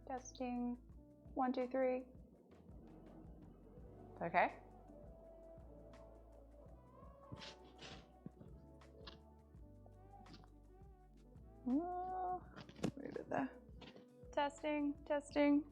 Testing. 1, 2, 3. Okay. Move it there. Testing, testing.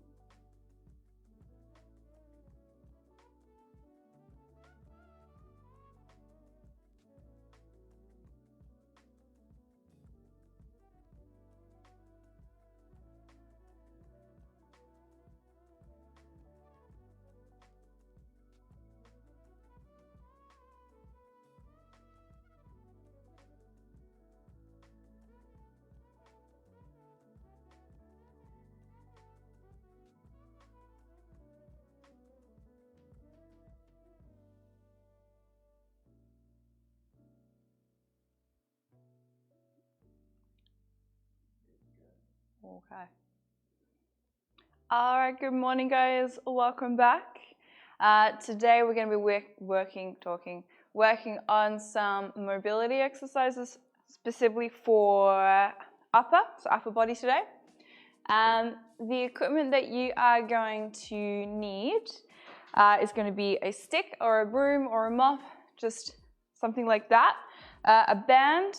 Okay. All right, good morning, guys. Welcome back. Today we're going to be working on some mobility exercises specifically for upper body today. The equipment that you are going to need is going to be a stick or a broom or a mop, just something like that. A band.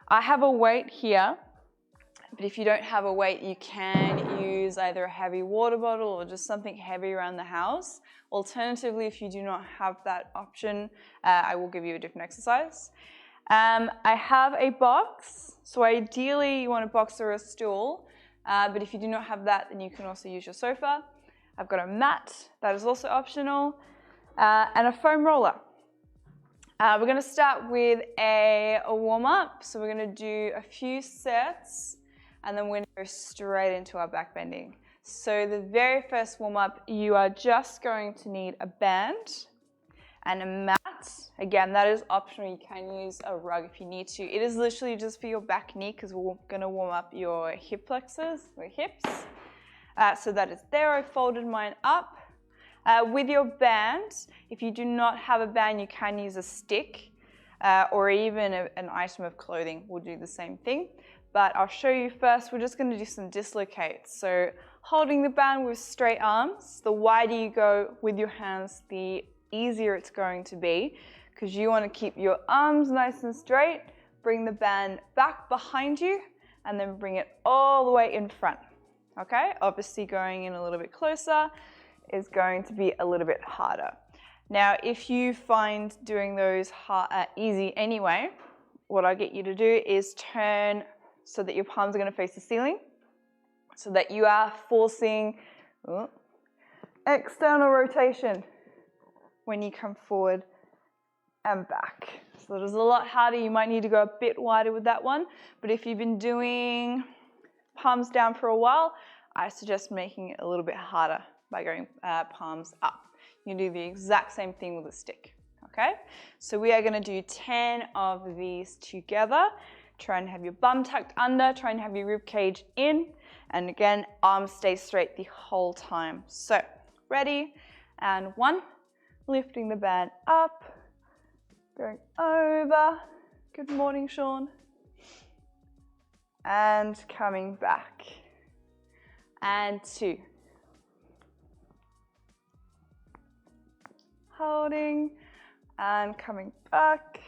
I have a weight here. But if you don't have a weight, you can use either a heavy water bottle or just something heavy around the house. Alternatively, if you do not have that option, I will give you a different exercise. I have a box, so ideally you want a box or a stool, but if you do not have that, then you can also use your sofa. I've got a mat, that is also optional, and a foam roller. We're going to start with a warm-up, so we're going to do a few sets, and then we're going to go straight into our back bending. So the very first warm-up, you are just going to need a band and a mat. Again, that is optional. You can use a rug if you need to. It is literally just for your back knee because we're going to warm up your hip flexors, or hips. So that is there. I folded mine up. With your band, if you do not have a band, you can use a stick or even an item of clothing will do the same thing. But I'll show you first. We're just going to do some dislocates. So holding the band with straight arms, the wider you go with your hands, the easier it's going to be because you want to keep your arms nice and straight, bring the band back behind you, and then bring it all the way in front. Okay, obviously going in a little bit closer is going to be a little bit harder. Now, if you find doing those easy anyway, what I'll get you to do is turn so that your palms are going to face the ceiling, so that you are forcing external rotation when you come forward and back. So it is a lot harder. You might need to go a bit wider with that one, but if you've been doing palms down for a while, I suggest making it a little bit harder by going palms up. You do the exact same thing with a stick, okay? So we are gonna do 10 of these together. Try and have your bum tucked under, try and have your rib cage in, and again, arms stay straight the whole time. So, ready, and 1, lifting the band up, going over, good morning, Sean, and coming back, and 2. Holding and coming back.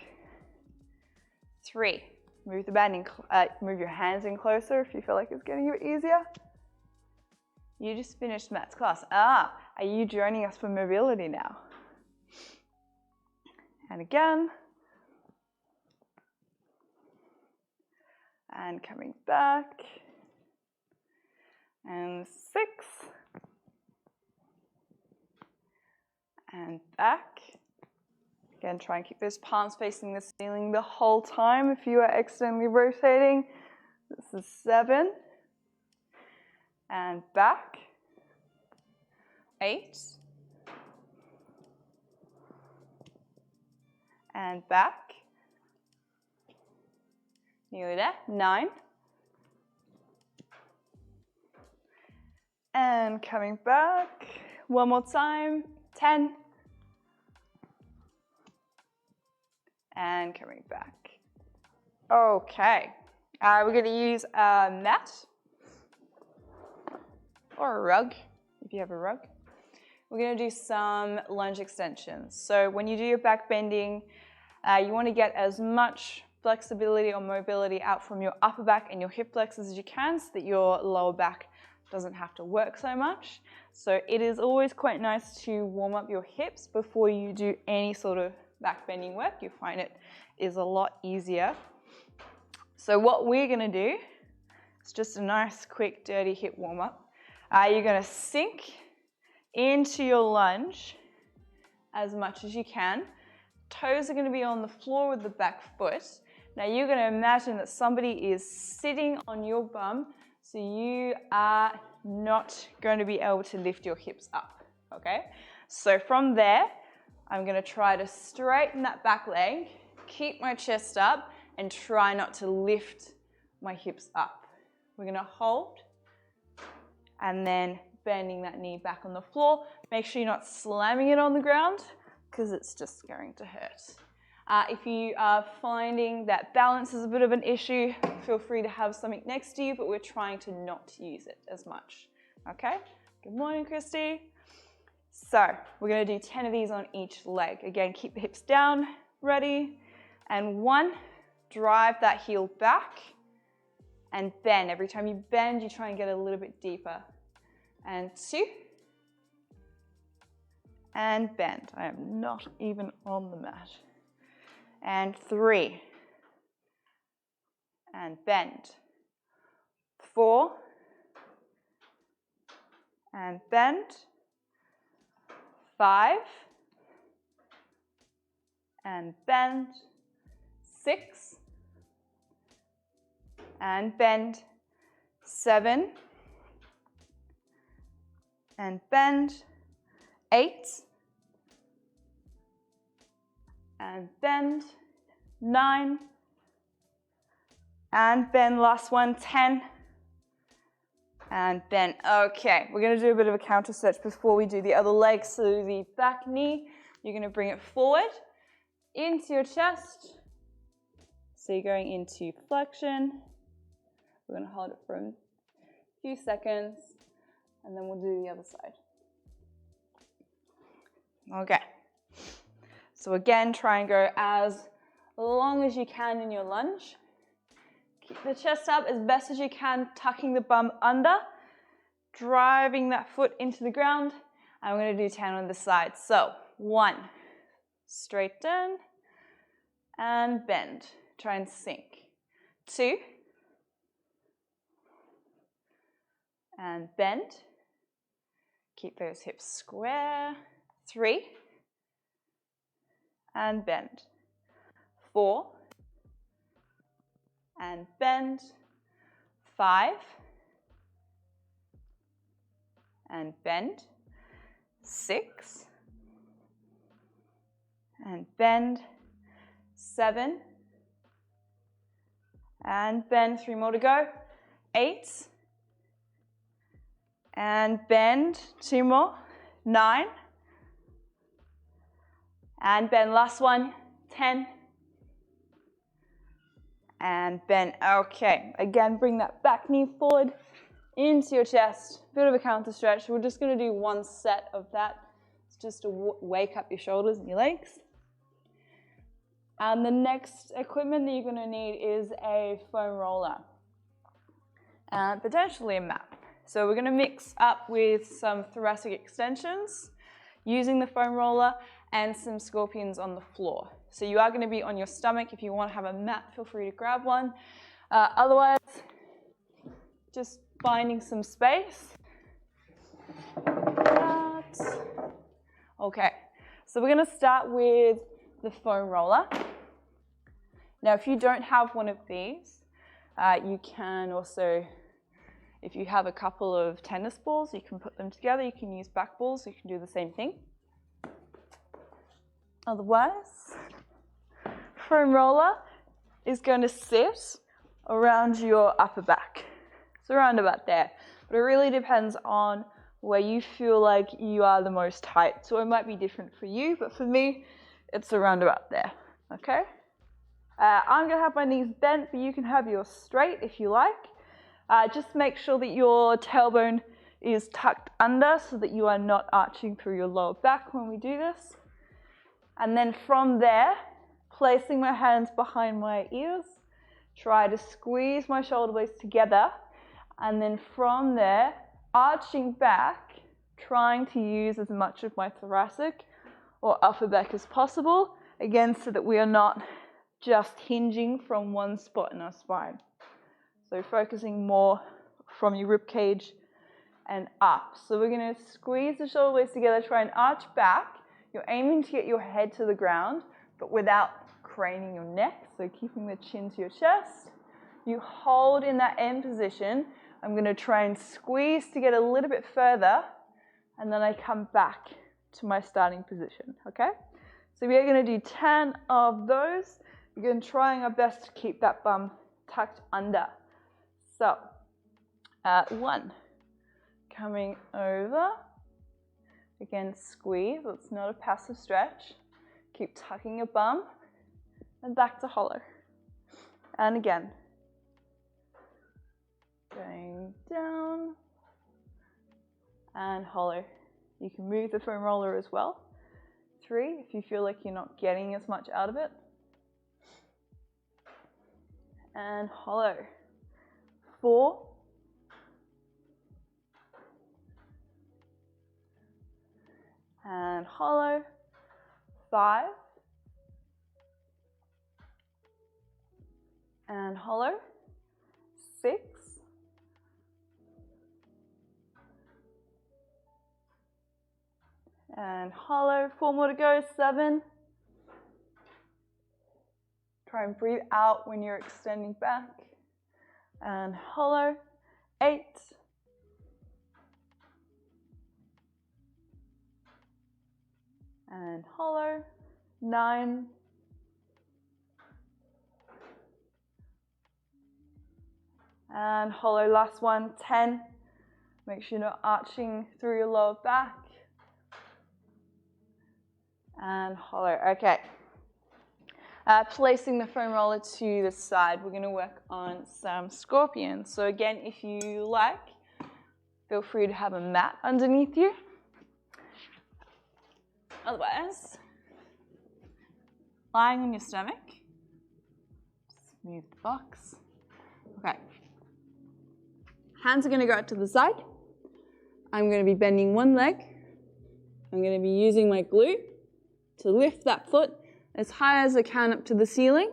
3. Move the band in, move your hands in closer if you feel like it's getting a bit easier. You just finished Matt's class. Are you joining us for mobility now? And again. And coming back. And 6. And back. Again, try and keep those palms facing the ceiling the whole time if you are externally rotating. This is 7. And back. 8. And back. Nearly there. 9. And coming back. One more time. 10. And coming back. Okay, we're going to use a mat or a rug, if you have a rug. We're going to do some lunge extensions. So when you do your back bending, you want to get as much flexibility or mobility out from your upper back and your hip flexors as you can so that your lower back doesn't have to work so much. So it is always quite nice to warm up your hips before you do any sort of back bending work. You'll find it is a lot easier. So what we're going to do is just a nice, quick, dirty hip warm up. You're going to sink into your lunge as much as you can. Toes are going to be on the floor with the back foot. Now you're going to imagine that somebody is sitting on your bum, so you are not going to be able to lift your hips up, okay? So from there, I'm going to try to straighten that back leg, keep my chest up, and try not to lift my hips up. We're going to hold, and then bending that knee back on the floor. Make sure you're not slamming it on the ground, because it's just going to hurt. If you are finding that balance is a bit of an issue, feel free to have something next to you, but we're trying to not use it as much. Okay? Good morning, Christy. So we're going to do 10 of these on each leg. Again, keep the hips down, ready. And 1, drive that heel back and bend. Every time you bend, you try and get a little bit deeper. And 2, and bend. I am not even on the mat. And 3, and bend. 4, and bend. 5, and bend. 6, and bend. 7, and bend. 8, and bend. 9, and bend. Last one, 10, and bend. Okay, we're going to do a bit of a counter stretch before we do the other leg. So the back knee, you're going to bring it forward into your chest. So you're going into flexion. We're going to hold it for a few seconds, and then we'll do the other side. Okay, so again, try and go as long as you can in your lunge. Keep the chest up as best as you can, tucking the bum under, driving that foot into the ground. And we're going to do 10 on the side. So 1, straighten and bend. Try and sink. 2, and bend. Keep those hips square. 3, and bend. 4, and bend. 5, and bend. 6, and bend. 7, and bend. 3 more to go. 8, and bend. 2 more. 9, and bend. Last one. 10, and bend. Okay, again, bring that back knee forward into your chest. Bit of a counter stretch. We're just going to do 1 set of that. It's just to wake up your shoulders and your legs. And the next equipment that you're going to need is a foam roller and potentially a mat. So we're going to mix up with some thoracic extensions using the foam roller and some scorpions on the floor. So you are going to be on your stomach. If you want to have a mat, feel free to grab one. Otherwise, just finding some space. Okay, so we're going to start with the foam roller. Now, if you don't have one of these, you can also, if you have a couple of tennis balls, you can put them together. You can use back balls. You can do the same thing. Otherwise, foam roller is going to sit around your upper back. It's around about there. But it really depends on where you feel like you are the most tight. So it might be different for you, but for me, it's around about there, okay? I'm going to have my knees bent, but you can have yours straight if you like. Just make sure that your tailbone is tucked under so that you are not arching through your lower back when we do this. And then from there, placing my hands behind my ears, try to squeeze my shoulder blades together. And then from there, arching back, trying to use as much of my thoracic or upper back as possible, again, so that we are not just hinging from one spot in our spine. So focusing more from your rib cage and up. So we're going to squeeze the shoulder blades together, try and arch back. You're aiming to get your head to the ground, but without craning your neck, so keeping the chin to your chest. You hold in that end position. I'm going to try and squeeze to get a little bit further, and then I come back to my starting position, okay? So we are going to do 10 of those. We're going to try our best to keep that bum tucked under. So, 1, coming over, again squeeze, it's not a passive stretch. Keep tucking your bum, and back to hollow. And again, going down, and hollow. You can move the foam roller as well. 3, if you feel like you're not getting as much out of it. And hollow. 4. And hollow. 5. And hollow. 6. And hollow. 4 more to go. 7. Try and breathe out when you're extending back. And hollow. 8. And hollow. 9. And hollow, last one, 10. Make sure you're not arching through your lower back. And hollow, okay. Placing the foam roller to the side, we're going to work on some scorpions. So again, if you like, feel free to have a mat underneath you. Otherwise, lying on your stomach, smooth the box. Okay. Hands are going to go out to the side. I'm going to be bending one leg. I'm going to be using my glute to lift that foot as high as I can up to the ceiling.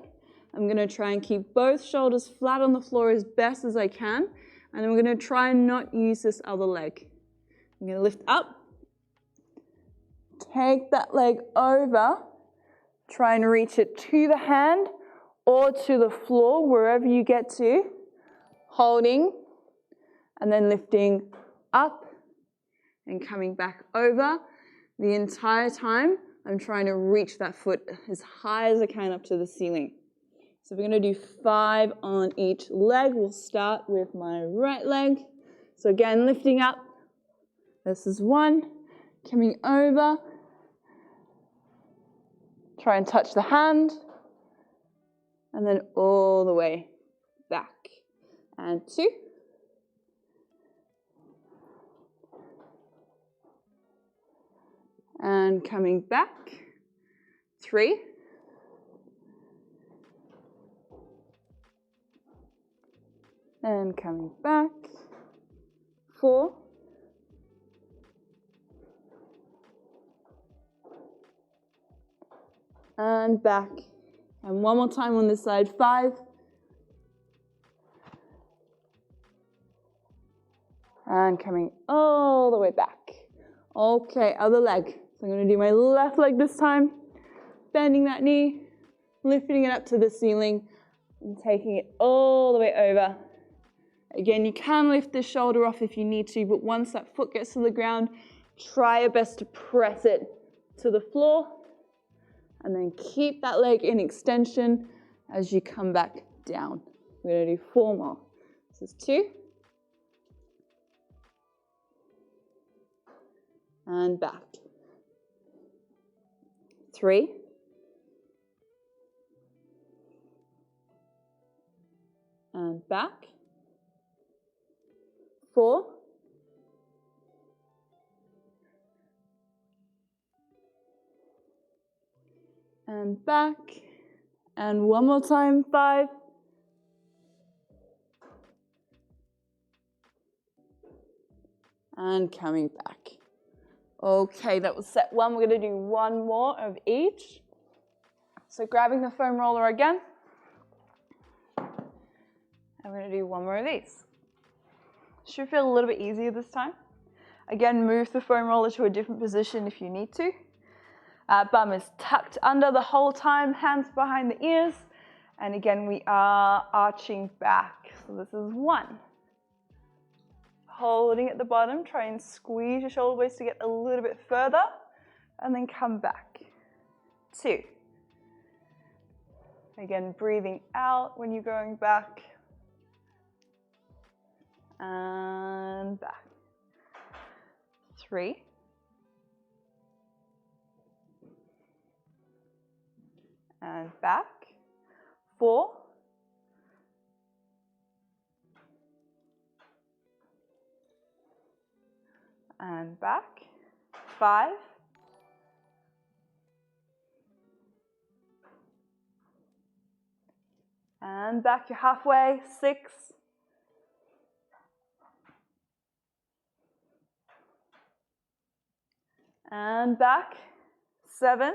I'm going to try and keep both shoulders flat on the floor as best as I can. And I'm going to try and not use this other leg. I'm going to lift up. Take that leg over. Try and reach it to the hand or to the floor, wherever you get to. Holding. And then lifting up and coming back over. The entire time, I'm trying to reach that foot as high as I can up to the ceiling. So we're going to do 5 on each leg. We'll start with my right leg. So again, lifting up. This is 1. Coming over. Try and touch the hand. And then all the way back. And 2. And coming back, 3. And coming back, 4. And back. And one more time on this side, 5. And coming all the way back. Okay, other leg. So I'm going to do my left leg this time, bending that knee, lifting it up to the ceiling, and taking it all the way over. Again, you can lift the shoulder off if you need to, but once that foot gets to the ground, try your best to press it to the floor, and then keep that leg in extension as you come back down. We're going to do 4 more. This is 2. And back. 3. And back. 4. and back, and one more time, 5, and coming back. Okay, that was set 1. We're going to do one more of each. So grabbing the foam roller again, and we're going to do one more of these. Should feel a little bit easier this time. Again, move the foam roller to a different position if you need to. Bum is tucked under the whole time, hands behind the ears. And again, we are arching back. So this is 1. Holding at the bottom, try and squeeze your shoulder blades to get a little bit further, and then come back. 2. Again, breathing out when you're going back. And back. 3. And back. 4. And back. 5. And back, you're halfway. 6. And back. 7.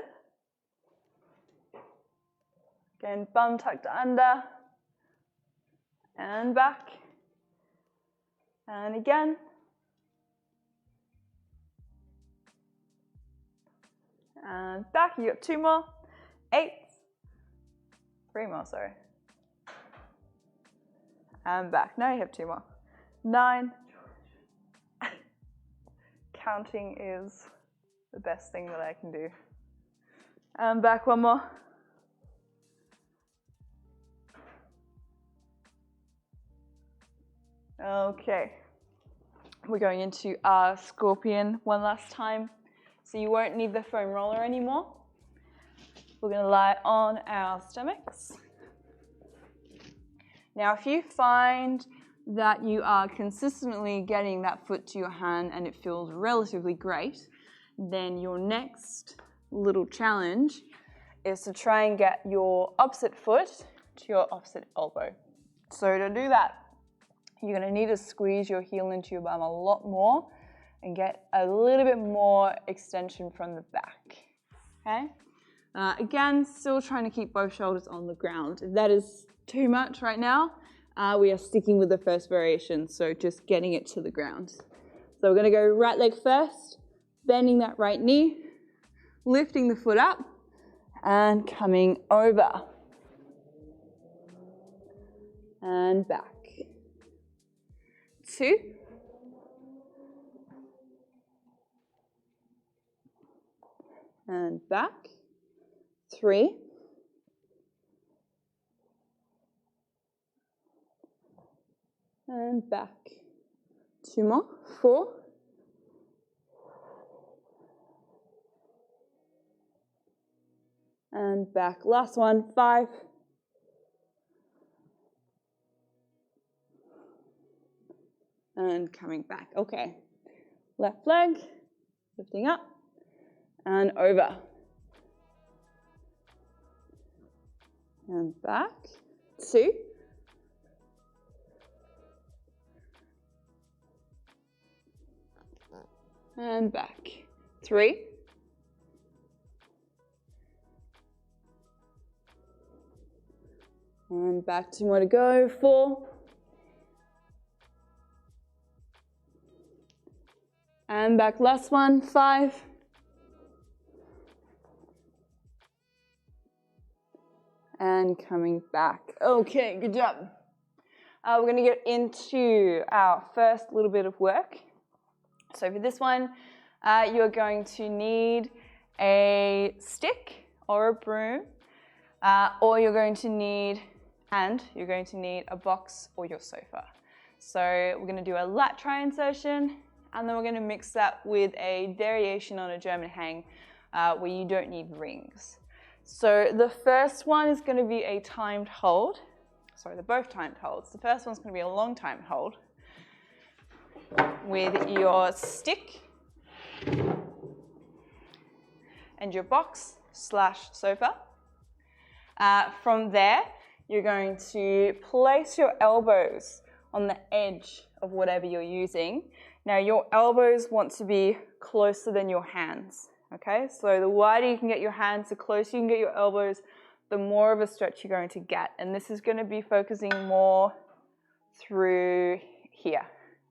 Again, bum tucked under. And back. And again. And back, you got 2 more. 8. 3 more, sorry. And back. Now you have 2 more. 9. Counting is the best thing that I can do. And back 1 more. Okay. We're going into our scorpion one last time. So you won't need the foam roller anymore. We're going to lie on our stomachs. Now, if you find that you are consistently getting that foot to your hand and it feels relatively great, then your next little challenge is to try and get your opposite foot to your opposite elbow. So to do that, you're going to need to squeeze your heel into your bum a lot more and get a little bit more extension from the back, okay? Again, still trying to keep both shoulders on the ground. If that is too much right now, we are sticking with the first variation, so just getting it to the ground. So we're gonna go right leg first, bending that right knee, lifting the foot up, and coming over. And back. 2. And back. 3. And back. 2 more. 4. And back. Last one. 5. And coming back. Okay. Left leg, lifting up and over. And back. 2. And back. 3. And back. 2 more to go. 4. And back. Last one. 5. And coming back. Okay, good job. We're going to get into our first little bit of work. So for this one, you're going to need a stick or a broom, or you're going to need a box or your sofa. So we're going to do a lat try insertion, and then we're going to mix that with a variation on a German hang where you don't need rings. So the first one is going to be a timed hold. Sorry, they're both timed holds. The first one's going to be a long timed hold with your stick and your box / sofa. From there, you're going to place your elbows on the edge of whatever you're using. Now, your elbows want to be closer than your hands, okay? So the wider you can get your hands, the closer you can get your elbows, the more of a stretch you're going to get. And this is going to be focusing more through here,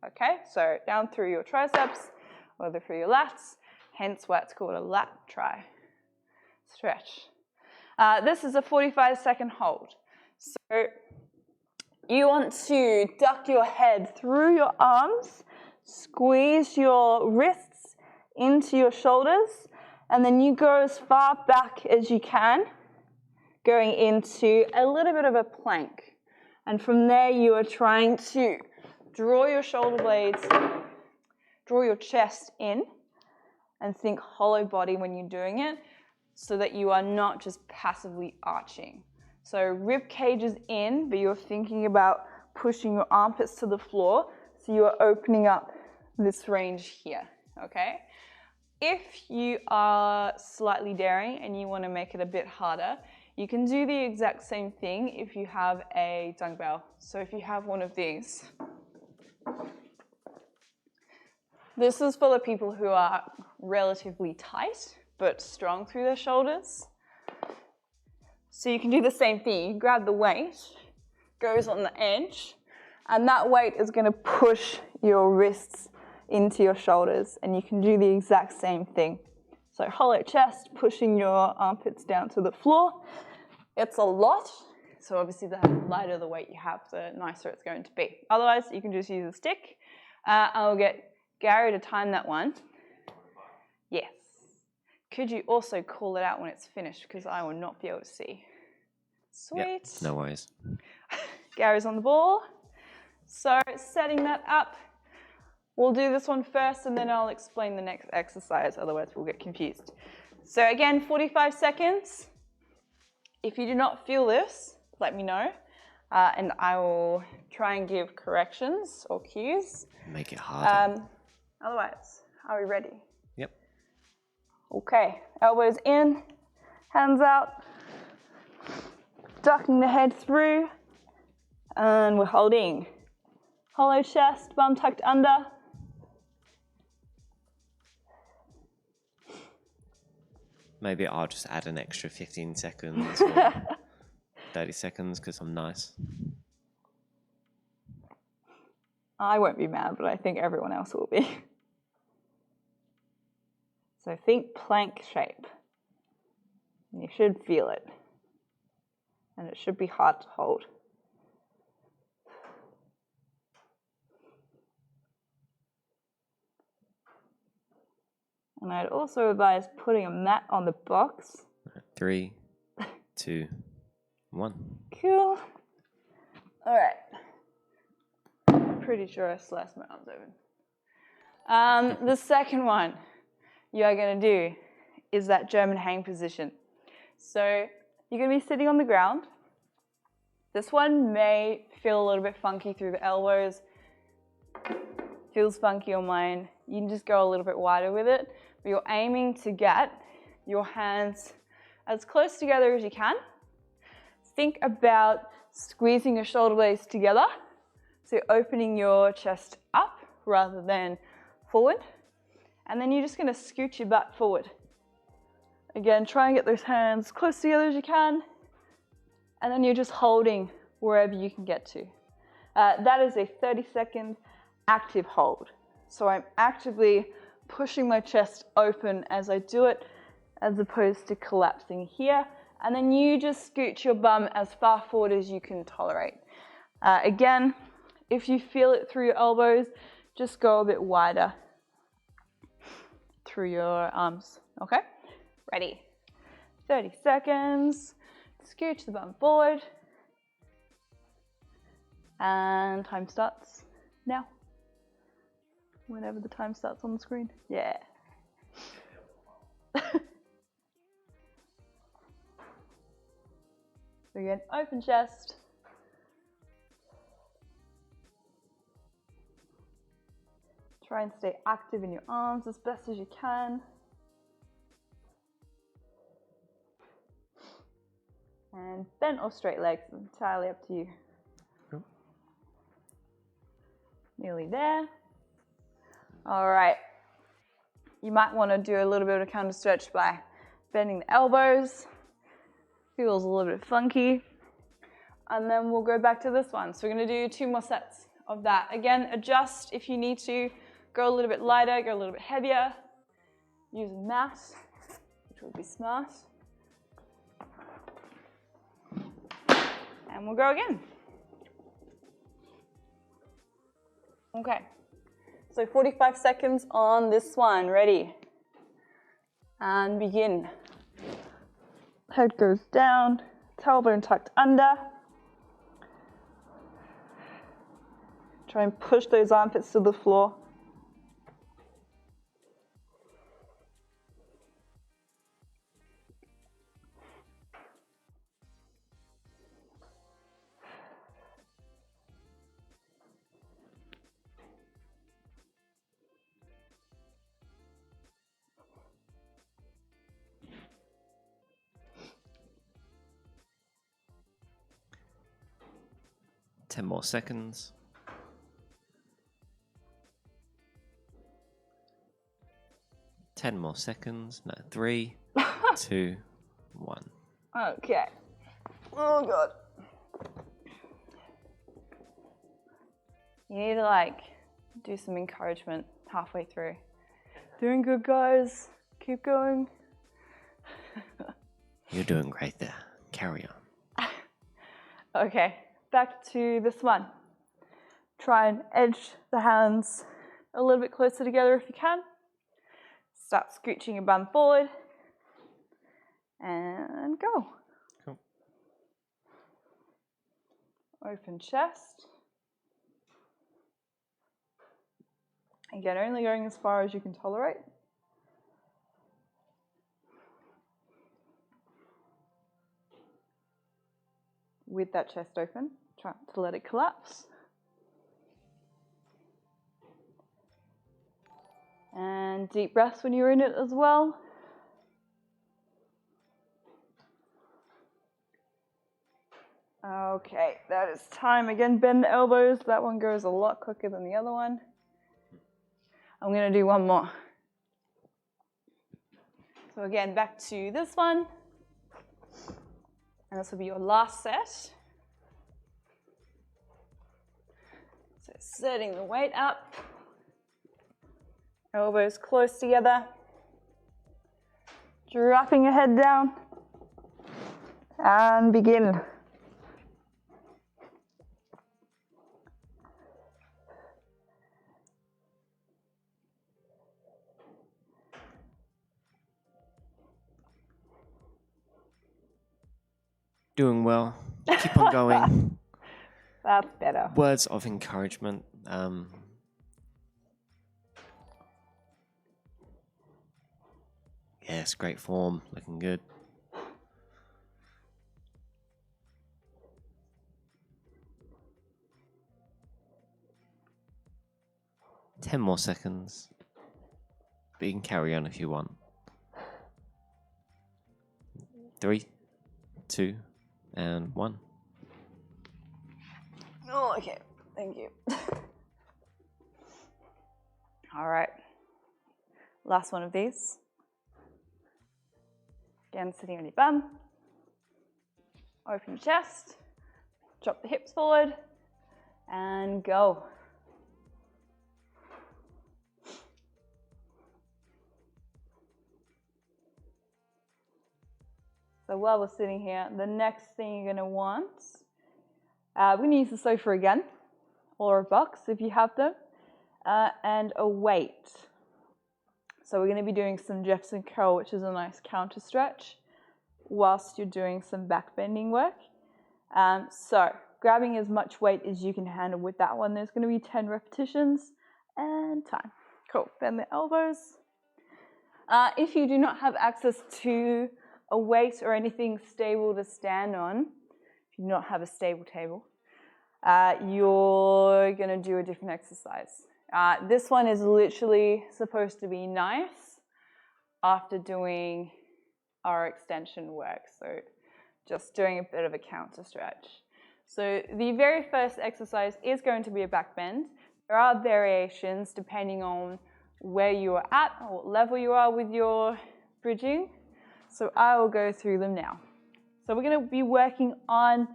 okay? So down through your triceps, or through your lats, hence why it's called a lat tri stretch. This is a 45-second hold. So you want to duck your head through your arms, squeeze your wrists into your shoulders, and then you go as far back as you can, going into a little bit of a plank. And from there, you are trying to draw your shoulder blades, draw your chest in, and think hollow body when you're doing it, so that you are not just passively arching. So rib cage is in, but you're thinking about pushing your armpits to the floor, so you are opening up this range here, okay? If you are slightly daring and you want to make it a bit harder, you can do the exact same thing if you have a dumbbell. So if you have one of these, this is for the people who are relatively tight but strong through their shoulders. So you can do the same thing. You grab the weight, goes on the edge, and that weight is going to push your wrists into your shoulders, and you can do the exact same thing. So hollow chest, pushing your armpits down to the floor. It's a lot, so obviously the lighter the weight you have, the nicer it's going to be. Otherwise, you can just use a stick. I'll get Gary to time that one. Yes. Could you also call it out when it's finished, because I will not be able to see. Sweet. Yep, no worries. Gary's on the ball. So setting that up, we'll do this one first and then I'll explain the next exercise, otherwise we'll get confused. So again, 45 seconds. If you do not feel this, let me know, and I will try and give corrections or cues. Make it harder. Otherwise, are we ready? Yep. Okay, elbows in, hands out, ducking the head through, and we're holding. Hollow chest, bum tucked under. Maybe I'll just add an extra 15 seconds or 30 seconds because I'm nice. I won't be mad, but I think everyone else will be. So think plank shape. You should feel it. And it should be hard to hold. And I'd also advise putting a mat on the box. 3, 2, 1. Cool. All right. Pretty sure I sliced my arms open. The second one you are going to do is that German hang position. So you're going to be sitting on the ground. This one may feel a little bit funky through the elbows. Feels funky on mine. You can just go a little bit wider with it. But you're aiming to get your hands as close together as you can. Think about squeezing your shoulder blades together. So you're opening your chest up rather than forward. And then you're just going to scoot your butt forward. Again, try and get those hands close together as you can. And then you're just holding wherever you can get to. That is a 30-second active hold. So I'm actively pushing my chest open as I do it, as opposed to collapsing here. And then you just scoot your bum as far forward as you can tolerate. Again, if you feel it through your elbows, just go a bit wider through your arms, okay? Ready? 30 seconds. Scooch the bum forward. And time starts now. Whenever the time starts on the screen. Yeah. So again, open chest. Try and stay active in your arms as best as you can. And bent or straight legs, entirely up to you. Cool. Nearly there. All right. You might want to do a little bit of a counter stretch by bending the elbows. Feels a little bit funky. And then we'll go back to this one. So we're going to do 2 more sets of that. Again, adjust if you need to. Go a little bit lighter, go a little bit heavier. Use a mat, which would be smart. And we'll go again. Okay. So 45 seconds on this one. Ready? And begin. Head goes down, tailbone tucked under. Try and push those armpits to the floor. Ten more seconds. 10 more seconds. No, 3, 2, 1. Okay. Oh God. You need to do some encouragement halfway through. Doing good, guys. Keep going. You're doing great there. Carry on. Okay, back to this one. Try and edge the hands a little bit closer together if you can. Start scooching your bum forward. And go. Cool. Open chest. Again, only going as far as you can tolerate. With that chest open, try not to let it collapse. And deep breaths when you're in it as well. Okay, that is time. Again, bend the elbows. That one goes a lot quicker than the other one. I'm going to do one more. So again, back to this one. And this will be your last set. So setting the weight up. Elbows close together. Dropping your head down. And begin. Doing well. Keep on going. That's better. Words of encouragement. Yes, great form. Looking good. Ten more seconds. But you can carry on if you want. 3, 2, and 1. Oh, okay. Thank you. All right. Last one of these. Again, sitting on your bum. Open your chest. Drop the hips forward. And go. So while we're sitting here, the next thing you're going to want, we're going to use the sofa again, or a box if you have them, and a weight. So we're going to be doing some Jefferson curl, which is a nice counter stretch, whilst you're doing some back bending work. So grabbing as much weight as you can handle with that one. There's going to be 10 repetitions and time. Cool. Bend the elbows. If you do not have access to a weight or anything stable to stand on, if you do not have a stable table, you're going to do a different exercise. This one is literally supposed to be nice after doing our extension work. So just doing a bit of a counter stretch. So the very first exercise is going to be a back bend. There are variations depending on where you are at or what level you are with your bridging. So I will go through them now. So we're going to be working on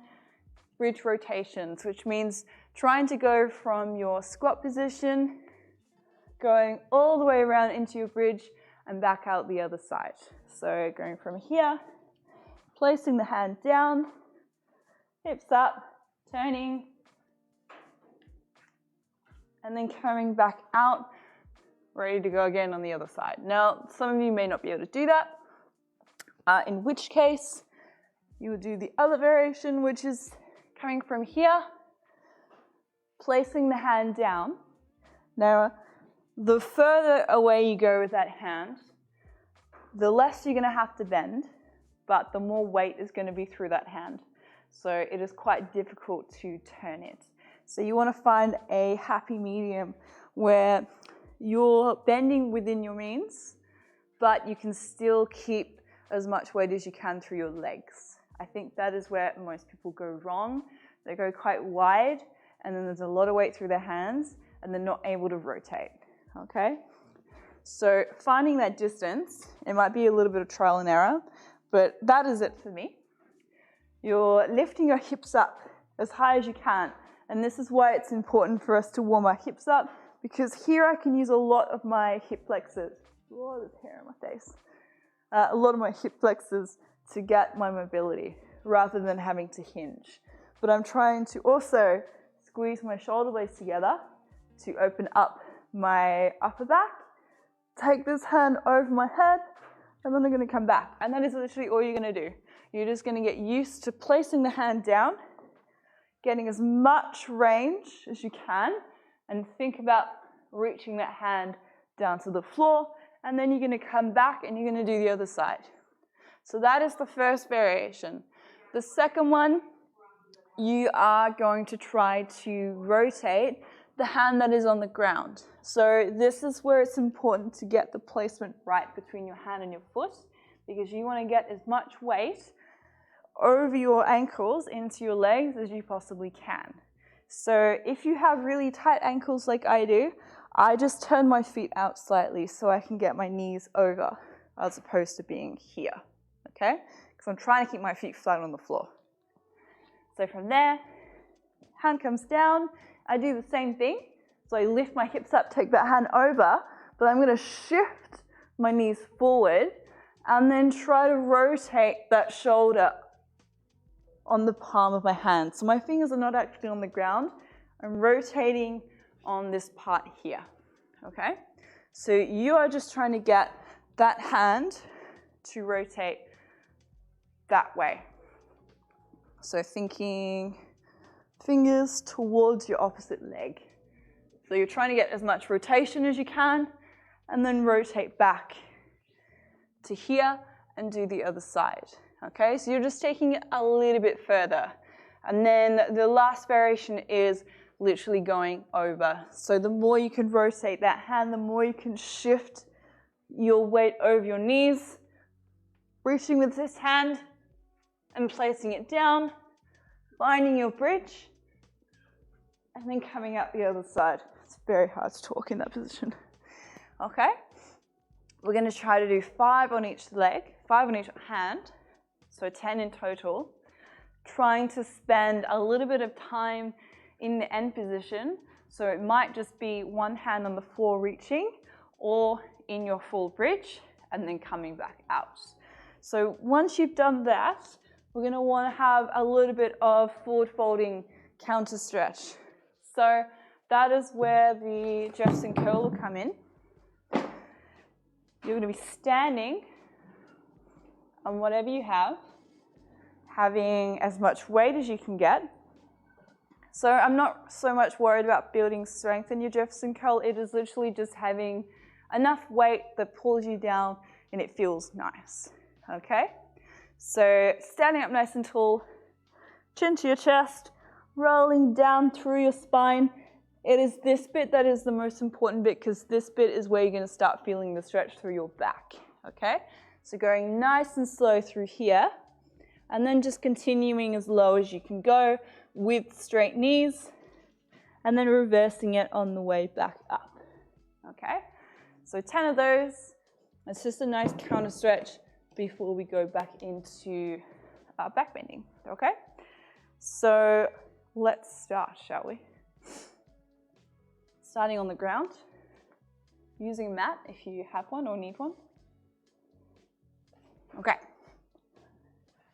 bridge rotations, which means trying to go from your squat position, going all the way around into your bridge and back out the other side. So going from here, placing the hand down, hips up, turning, and then coming back out, ready to go again on the other side. Now, some of you may not be able to do that, in which case you will do the other variation, which is coming from here, placing the hand down. Now, the further away you go with that hand, the less you're going to have to bend, but the more weight is going to be through that hand. So it is quite difficult to turn it. So you want to find a happy medium where you're bending within your means, but you can still keep as much weight as you can through your legs. I think that is where most people go wrong. They go quite wide, and then there's a lot of weight through their hands, and they're not able to rotate, okay? So finding that distance, it might be a little bit of trial and error, but that is it for me. You're lifting your hips up as high as you can, and this is why it's important for us to warm our hips up, because here I can use a lot of my hip flexors. Oh, there's hair on my face. A lot of my hip flexors to get my mobility rather than having to hinge. But I'm trying to also squeeze my shoulder blades together to open up my upper back, take this hand over my head, and then I'm going to come back. And that is literally all you're going to do. You're just going to get used to placing the hand down, getting as much range as you can, and think about reaching that hand down to the floor, and then you're going to come back and you're going to do the other side. So that is the first variation. The second one, you are going to try to rotate the hand that is on the ground. So this is where it's important to get the placement right between your hand and your foot, because you want to get as much weight over your ankles into your legs as you possibly can. So if you have really tight ankles like I do, I just turn my feet out slightly so I can get my knees over as opposed to being here, okay? Because I'm trying to keep my feet flat on the floor. So from there, hand comes down, I do the same thing. So I lift my hips up, take that hand over, but I'm going to shift my knees forward and then try to rotate that shoulder on the palm of my hand. So my fingers are not actually on the ground. I'm rotating on this part here, okay? So you are just trying to get that hand to rotate that way. So thinking fingers towards your opposite leg. So you're trying to get as much rotation as you can and then rotate back to here and do the other side. Okay, so you're just taking it a little bit further. And then the last variation is literally going over. So the more you can rotate that hand, the more you can shift your weight over your knees, reaching with this hand and placing it down, finding your bridge, and then coming out the other side. It's very hard to talk in that position. Okay, we're going to try to do 5 on each leg, 5 on each hand. So 10 in total, trying to spend a little bit of time in the end position. So it might just be one hand on the floor reaching or in your full bridge and then coming back out. So once you've done that, we're going to want to have a little bit of forward folding counter stretch. So that is where the Jefferson curl will come in. You're going to be standing on whatever you have, having as much weight as you can get. So I'm not so much worried about building strength in your Jefferson curl. It is literally just having enough weight that pulls you down and it feels nice, okay? So standing up nice and tall, chin to your chest, rolling down through your spine. It is this bit that is the most important bit because this bit is where you're going to start feeling the stretch through your back, okay? So going nice and slow through here, And then just continuing as low as you can go with straight knees, and then reversing it on the way back up. Okay, so 10 of those. It's just a nice counter stretch before we go back into back bending. Okay, so let's start, shall we? Starting on the ground, using a mat if you have one or need one. Okay.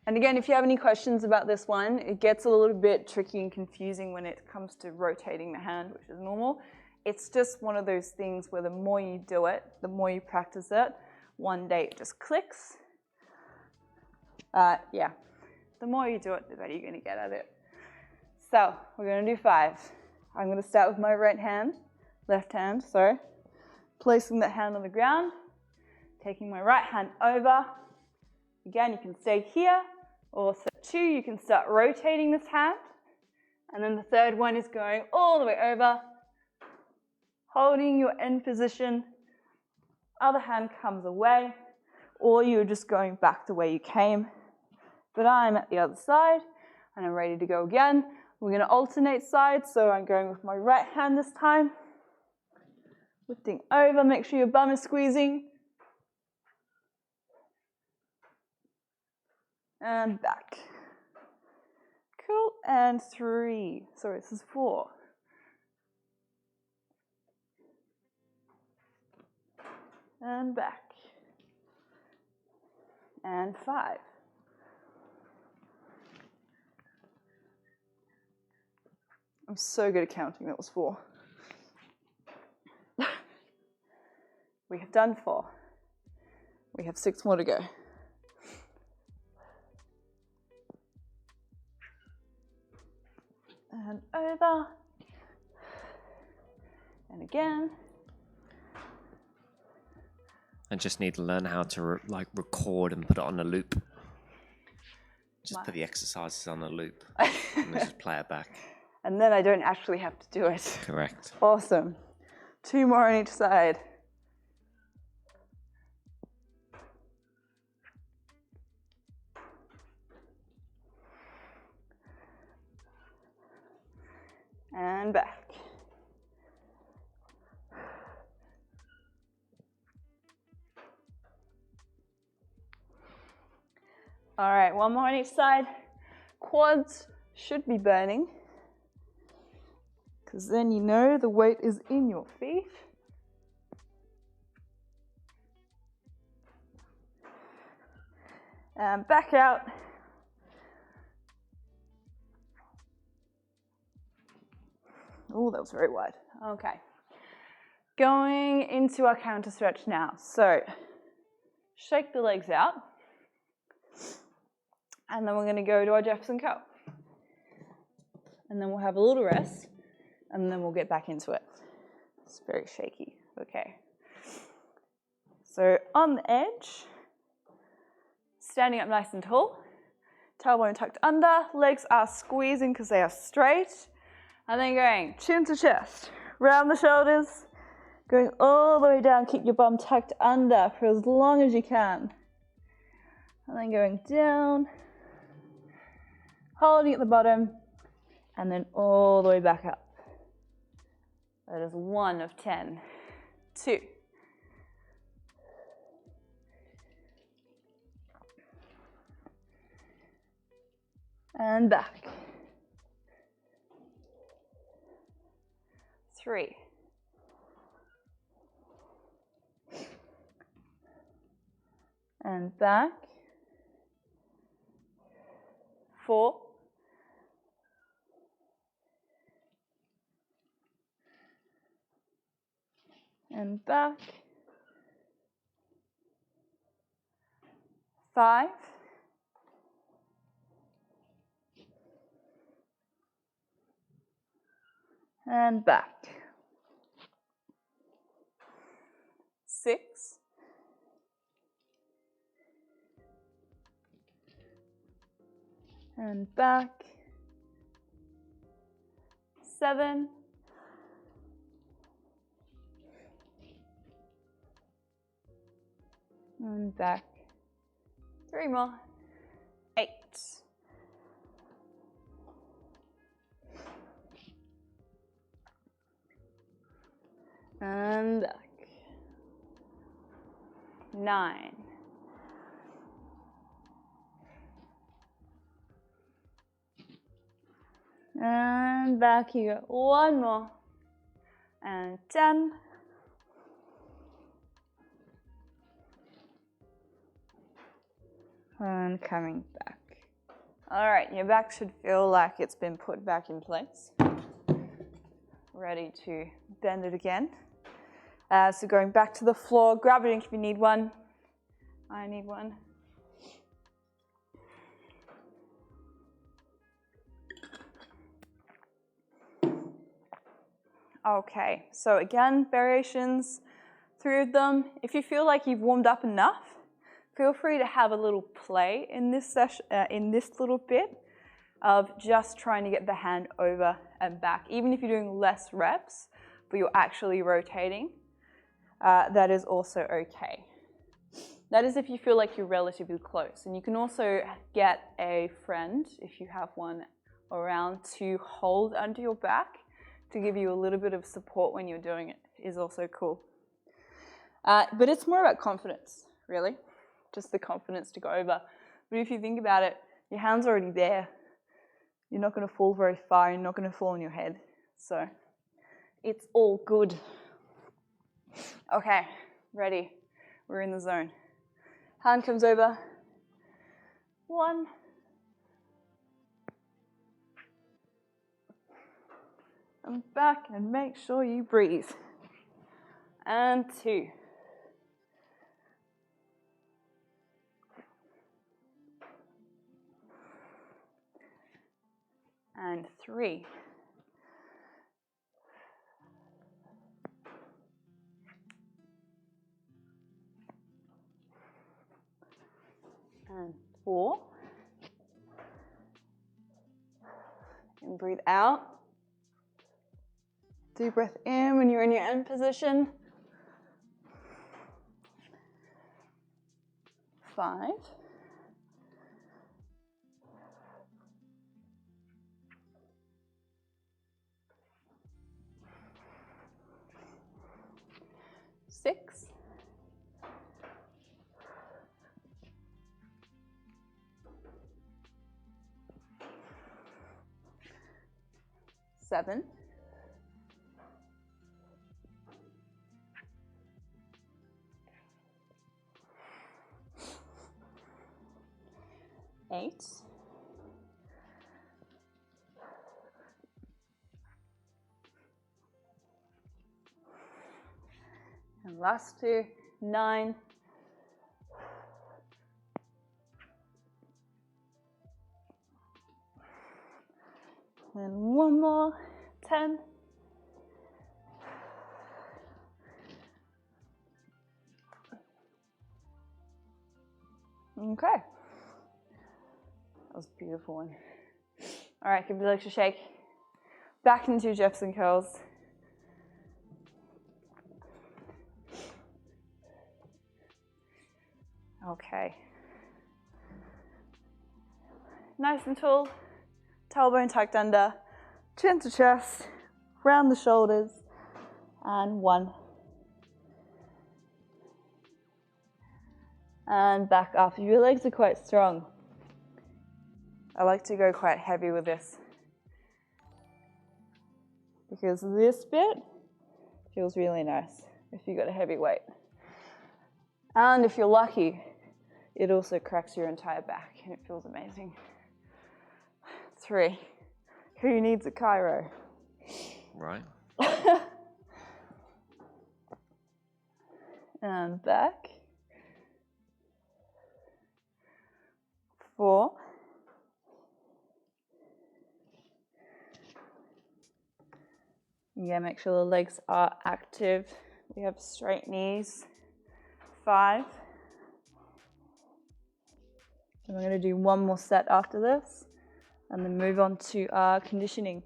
And again, if you have any questions about this one, it gets a little bit tricky and confusing when it comes to rotating the hand, which is normal. It's just one of those things where the more you do it, the more you practice it, one day it just clicks. Yeah, the more you do it, the better you're going to get at it. So we're going to do 5. I'm going to start with my left hand, sorry. Placing that hand on the ground, taking my right hand over. Again, you can stay here, or set 2, you can start rotating this hand. And then the third one is going all the way over, holding your end position. Other hand comes away, or you're just going back the way you came. But I'm at the other side, and I'm ready to go again. We're going to alternate sides, so I'm going with my right hand this time. Lifting over, make sure your bum is squeezing. And back. Cool, and 3. Sorry, this is 4. And back. And 5. I'm so good at counting, that was 4. We have done 4. We have 6 more to go. And over. And again. I just need to learn how to record and put it on a loop. Just put the exercises on a loop and then just play it back. And then I don't actually have to do it. Correct. Awesome. 2 more on each side. And back. All right, 1 more on each side. Quads should be burning, because then you know the weight is in your feet. And back out. Oh, that was very wide. Okay. Going into our counter stretch now. So, shake the legs out. And then we're going to go to our Jefferson curl. And then we'll have a little rest. And then we'll get back into it. It's very shaky. Okay. So, on the edge, standing up nice and tall. Tailbone tucked under. Legs are squeezing because they are straight. And then going chin to chest, round the shoulders, going all the way down, keep your bum tucked under for as long as you can. And then going down, holding at the bottom, and then all the way back up. That is 1 of 10. 2. And back. 3. And back. 4. And back. 5. And back. 6. And back. 7. And back. 3 more. 8. 9. And back you go. One more. And 10. And coming back. All right, your back should feel like it's been put back in place. Ready to bend it again. So going back to the floor, grab a drink if you need one. I need one. Okay, so again, variations, 3 of them. If you feel like you've warmed up enough, feel free to have a little play in this session, in this little bit of just trying to get the hand over and back. Even if you're doing less reps, but you're actually rotating, that is also okay. That is if you feel like you're relatively close. And you can also get a friend, if you have one around, to hold under your back to give you a little bit of support when you're doing it, is also cool. But it's more about confidence, really. Just the confidence to go over. But if you think about it, your hand's already there. You're not going to fall very far. You're not going to fall on your head. So it's all good. Okay, ready. We're in the zone. Hand comes over. 1. And back, and make sure you breathe. And 2. And 3. And 4. And breathe out. Deep breath in when you're in your end position. 5. 6. 7. 8. 'And last 2, 9. And one more, 10. Okay. That was a beautiful one. All right, give the legs a shake. Back into Jefferson curls. Okay. Nice and tall. Tailbone tucked under. Chin to chest. Round the shoulders. And 1. And back up. Your legs are quite strong. I like to go quite heavy with this, because this bit feels really nice if you've got a heavy weight. And if you're lucky, it also cracks your entire back and it feels amazing. 3. Who needs a chiro? Right. And back. 4. Yeah, make sure the legs are active. We have straight knees. 5. And we're going to do one more set after this, and then move on to our conditioning.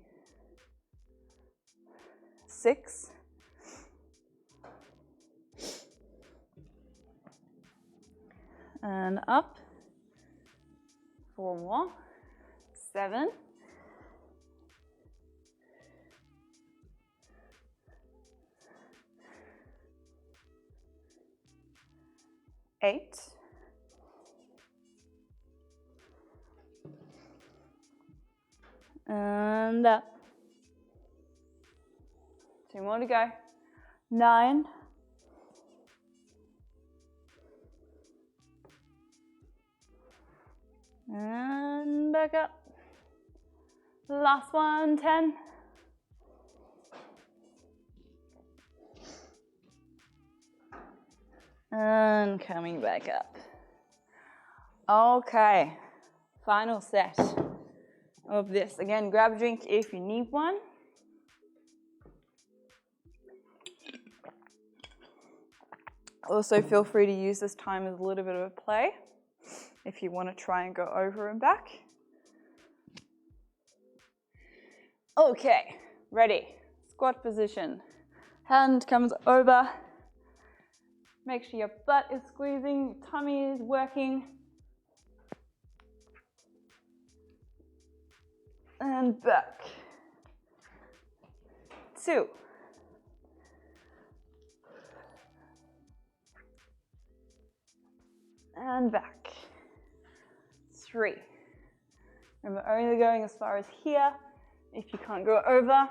6. And up. 4 more. 7. 8. And up. 2 more to go. 9. And back up. Last one, 10. And coming back up. Okay, final set of this. Again, grab a drink if you need one. Also, feel free to use this time as a little bit of a play if you want to try and go over and back. Okay, ready. Squat position. Hand comes over. Make sure your butt is squeezing, your tummy is working. And back. 2. And back. 3. Remember, only going as far as here. If you can't go over.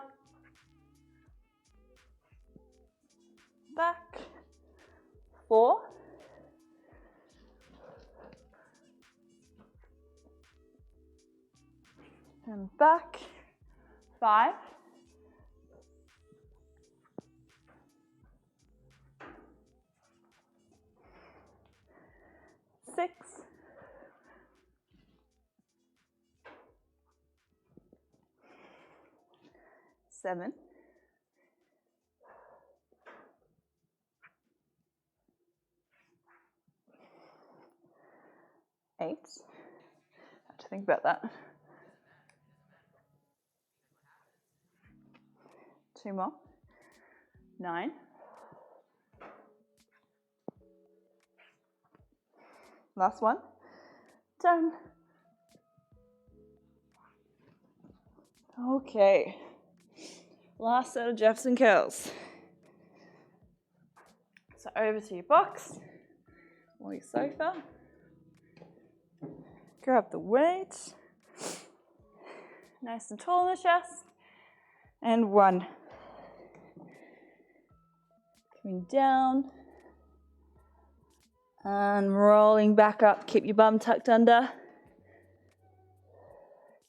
Back. 4. And back. 5. 6. 7. 8. I have to think about that. 2 more. 9. Last one. 10. Okay. Last set of Jefferson curls. So over to your box or your sofa. Grab the weight. Nice and tall in the chest. And 1. Coming down. And rolling back up. Keep your bum tucked under.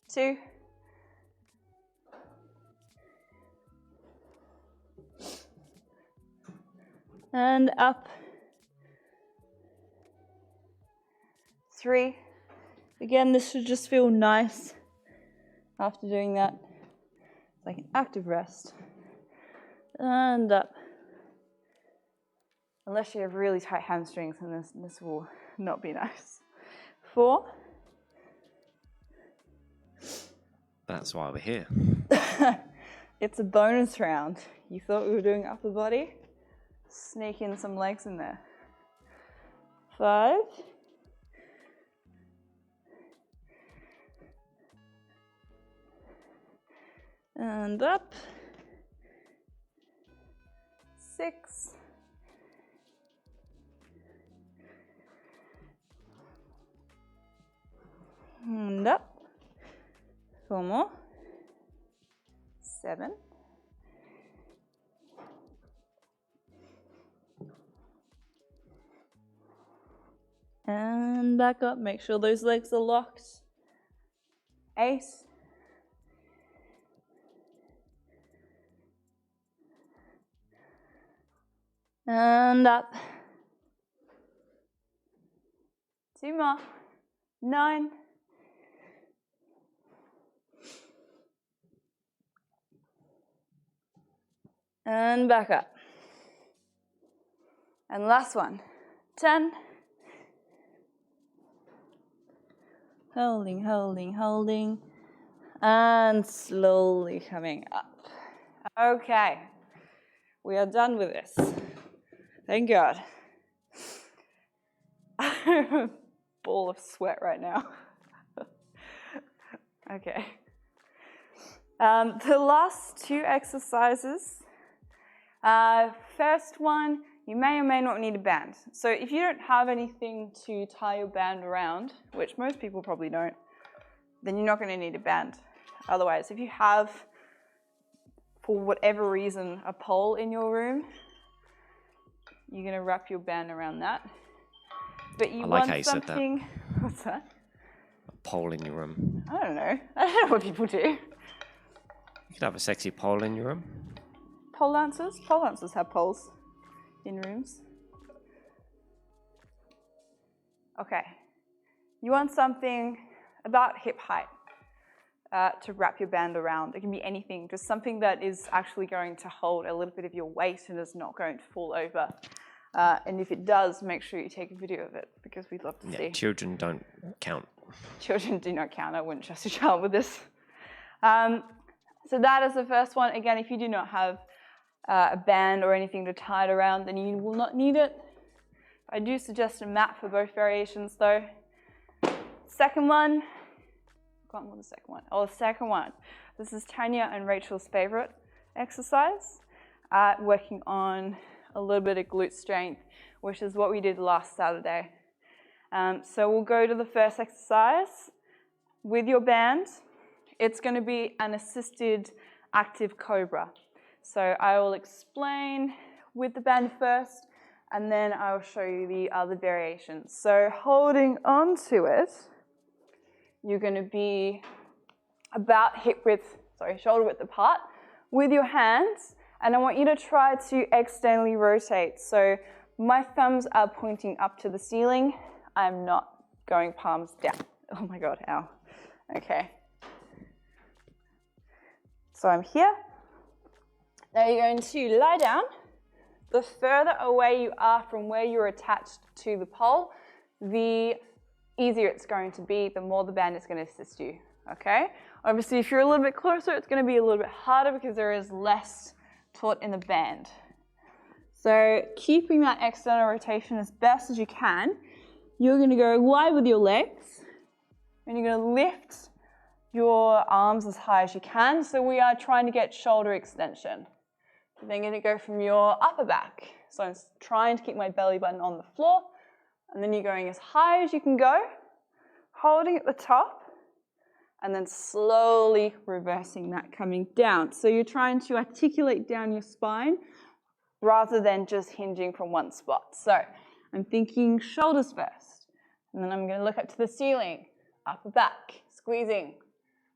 2. And up. 3. Again, this should just feel nice after doing that. It's like an active rest. And up. Unless you have really tight hamstrings, and this will not be nice. 4. That's why we're here. It's a bonus round. You thought we were doing upper body? Sneak in some legs in there. 5. And up. 6. And up. 4 more. 7. And back up. Make sure those legs are locked. 8. And up. 2 more. 9. And back up. And last one. 10. Holding, holding, holding. And slowly coming up. Okay. We are done with this. Thank God. I'm a ball of sweat right now. Okay. The last 2 exercises. First one, you may or may not need a band. So if you don't have anything to tie your band around, which most people probably don't, then you're not going to need a band. Otherwise, if you have, for whatever reason, a pole in your room, you're going to wrap your band around that. But you want something. What's that? A pole in your room. I don't know. I don't know what people do. You could have a sexy pole in your room. Pole dancers? Pole dancers have poles in rooms. Okay. You want something about hip height to wrap your band around. It can be anything, just something that is actually going to hold a little bit of your weight and is not going to fall over. And if it does, make sure you take a video of it because we'd love to see. Children don't count. Children do not count. I wouldn't trust a child with this. So that is the first one. Again, if you do not have a band or anything to tie it around, then you will not need it. I do suggest a mat for both variations though. Second one, I can't remember the second one. Oh, the second one. This is Tanya and Rachel's favorite exercise, working on a little bit of glute strength, which is what we did last Saturday. So we'll go to the first exercise with your band. It's going to be an assisted active cobra. So I will explain with the band first, and then I will show you the other variations. So holding onto it, you're going to be about shoulder width apart with your hands, and I want you to try to externally rotate. So my thumbs are pointing up to the ceiling. I'm not going palms down. Oh my God, ow. Okay. So I'm here. Now you're going to lie down. The further away you are from where you're attached to the pole, the easier it's going to be, the more the band is going to assist you, okay? Obviously, if you're a little bit closer, it's going to be a little bit harder because there is less taut in the band. So keeping that external rotation as best as you can, you're going to go wide with your legs, and you're going to lift your arms as high as you can. So we are trying to get shoulder extension. You're then going to go from your upper back. So I'm trying to keep my belly button on the floor, and then you're going as high as you can go, holding at the top, and then slowly reversing that, coming down. So you're trying to articulate down your spine rather than just hinging from one spot. So I'm thinking shoulders first, and then I'm going to look up to the ceiling, upper back, squeezing,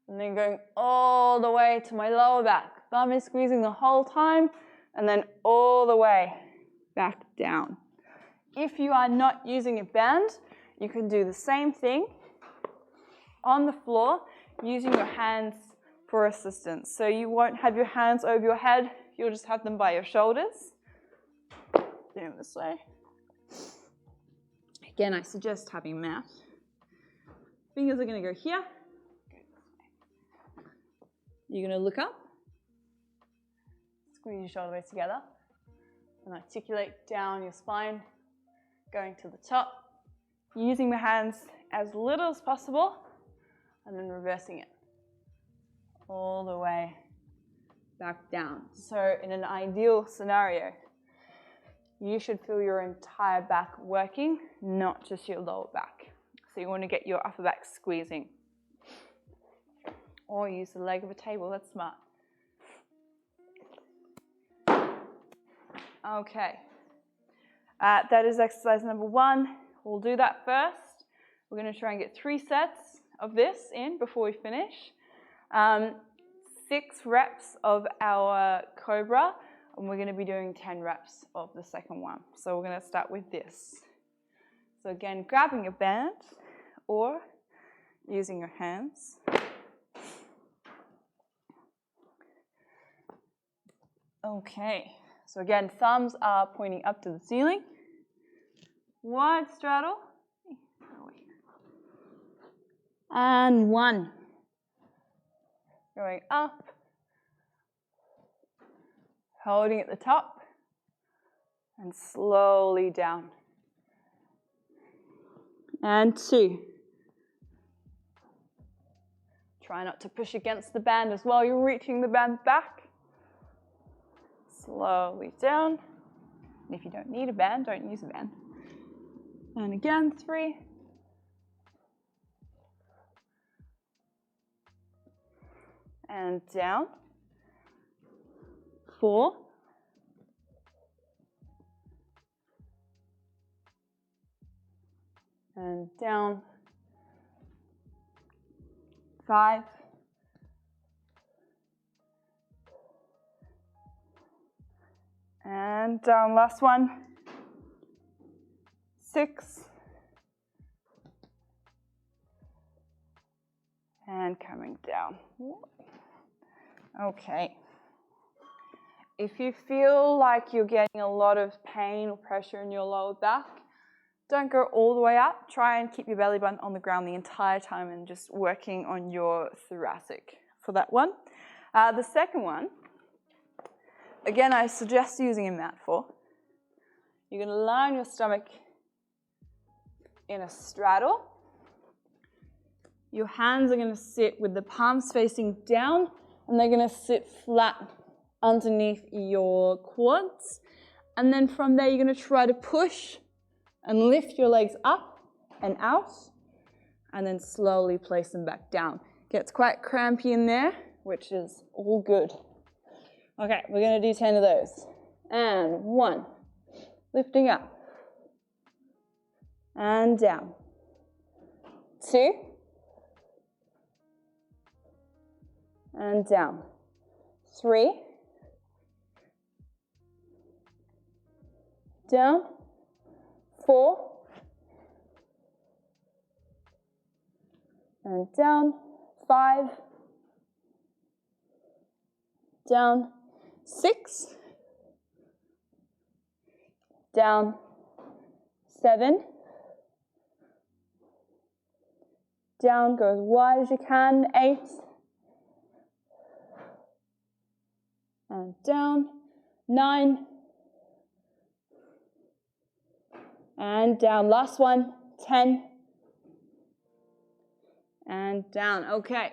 and then going all the way to my lower back. Thumb is squeezing the whole time, and then all the way back down. If you are not using a band, you can do the same thing on the floor using your hands for assistance. So you won't have your hands over your head, you'll just have them by your shoulders. Doing this way. Again, I suggest having a mat. Fingers are going to go here. You're going to look up, squeeze your shoulder blades together, and articulate down your spine, going to the top, using the hands as little as possible, and then reversing it all the way back down. So in an ideal scenario, you should feel your entire back working, not just your lower back. So you want to get your upper back squeezing. Or use the leg of a table, that's smart. Okay, that is exercise number 1. We'll do that first. We're going to try and get 3 sets of this in before we finish. 6 reps of our cobra, and we're going to be doing 10 reps of the second one. So we're going to start with this. So again, grabbing a band or using your hands. Okay, so again, thumbs are pointing up to the ceiling. Wide straddle. And 1. Going up. Holding at the top. And slowly down. And 2. Try not to push against the band as well. You're reaching the band back. Slowly down. And if you don't need a band, don't use a band. And again, 3. And down. 4. And down. 5. And down, last one. 6. And coming down. Okay. If you feel like you're getting a lot of pain or pressure in your lower back, don't go all the way up. Try and keep your belly button on the ground the entire time and just working on your thoracic for that one. The second one, again, I suggest using a mat for. You're going to lie on your stomach in a straddle. Your hands are going to sit with the palms facing down, and they're going to sit flat underneath your quads. And then from there, you're going to try to push and lift your legs up and out, and then slowly place them back down. Gets quite crampy in there, which is all good. Okay, we're going to do 10 of those. And 1, lifting up, and down. 2, and down. 3, down. 4, and down. 5, down. 6, down. 7, down. Go as wide as you can. 8, and down. 9, and down. Last one. 10, and down. Okay.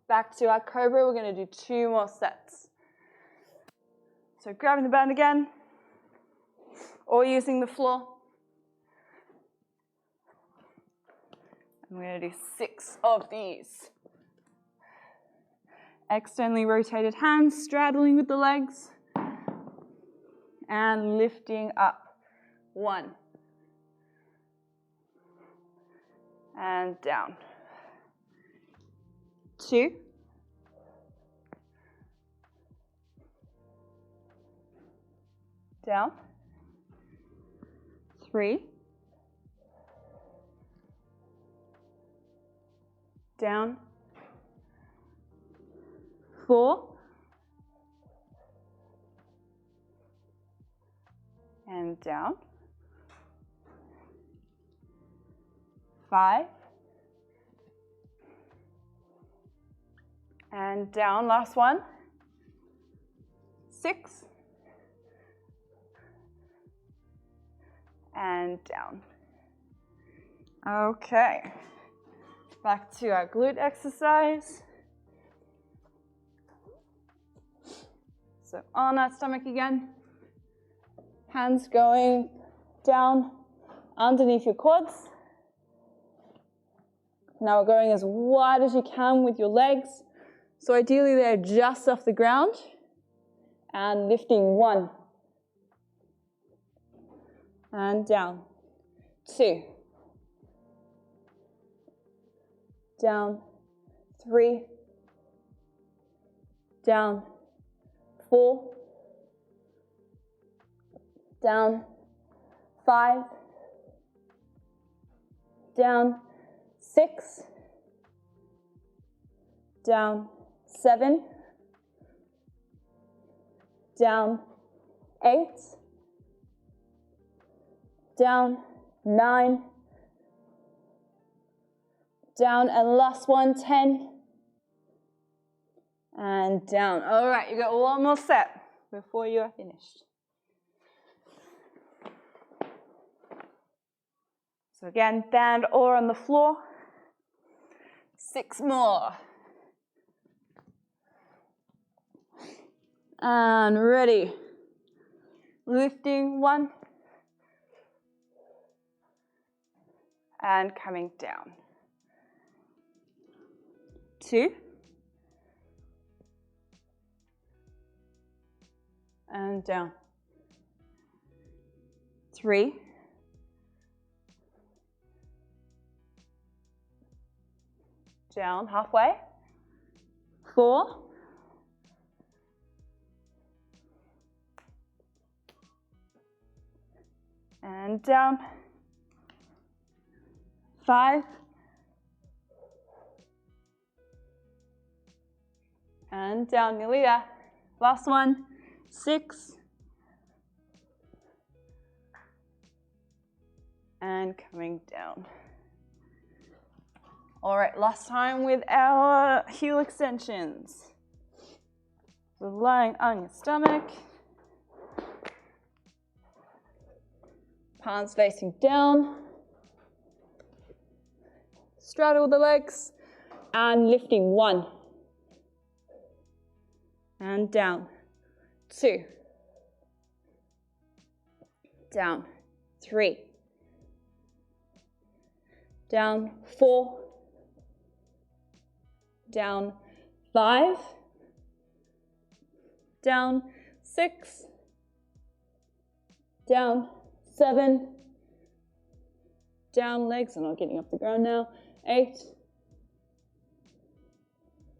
Back to our cobra. We're going to do 2 more sets. So grabbing the band again, or using the floor. And we're going to do 6 of these. Externally rotated hands, straddling with the legs, and lifting up. 1, and down. 2, down. 3, down. 4, and down. 5, and down. Last one. 6, and down. Okay, back to our glute exercise. So on our stomach again, hands going down underneath your quads. Now we're going as wide as you can with your legs. So ideally they're just off the ground. And lifting 1. And down. 2. Down. 3. Down. 4. Down. 5. Down. 6. Down. 7. Down. 8. Down. 9. Down, and last one, 10. And down. All right, you got one more set before you are finished. So again, band or on the floor. 6 more. And ready. lifting 1, and coming down. 2, and down. 3, down halfway. 4, and down. 5, and down, nearly there. Last one, 6, and coming down. All right, last time with our heel extensions. So lying on your stomach, palms facing down, straddle the legs, and lifting 1, and down. 2, down. 3, down. 4, down. 5, down. 6, down. 7, down. Legs are not getting off the ground now. 8,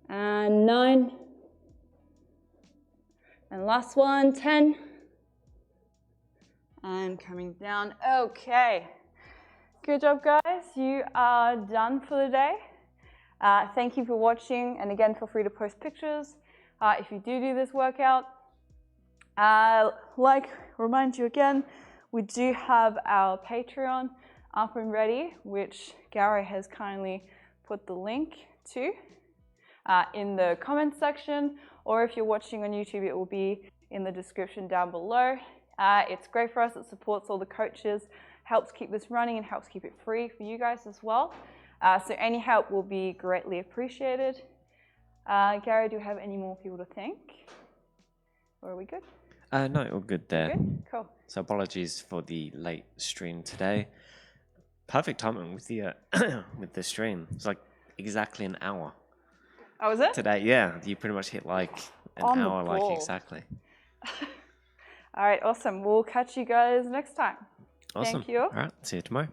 and 9, and last one, 10, and coming down. Okay, good job, guys. You are done for the day. Thank you for watching, and again, feel free to post pictures if you do this workout. Remind you again, we do have our Patreon up and ready, which Gary has kindly put the link to in the comments section, or if you're watching on YouTube, it will be in the description down below. It's great for us, it supports all the coaches, helps keep this running and helps keep it free for you guys as well. So any help will be greatly appreciated. Gary, do you have any more people to thank? Or are we good? No, all good there. Good? Cool. So apologies for the late stream today. Perfect timing with the with the stream. It's like exactly an hour. Oh, was it? Today, yeah. You pretty much hit like an On the hour, ball. like exactly. All right, awesome. We'll catch you guys next time. Awesome. Thank you. All right, see you tomorrow.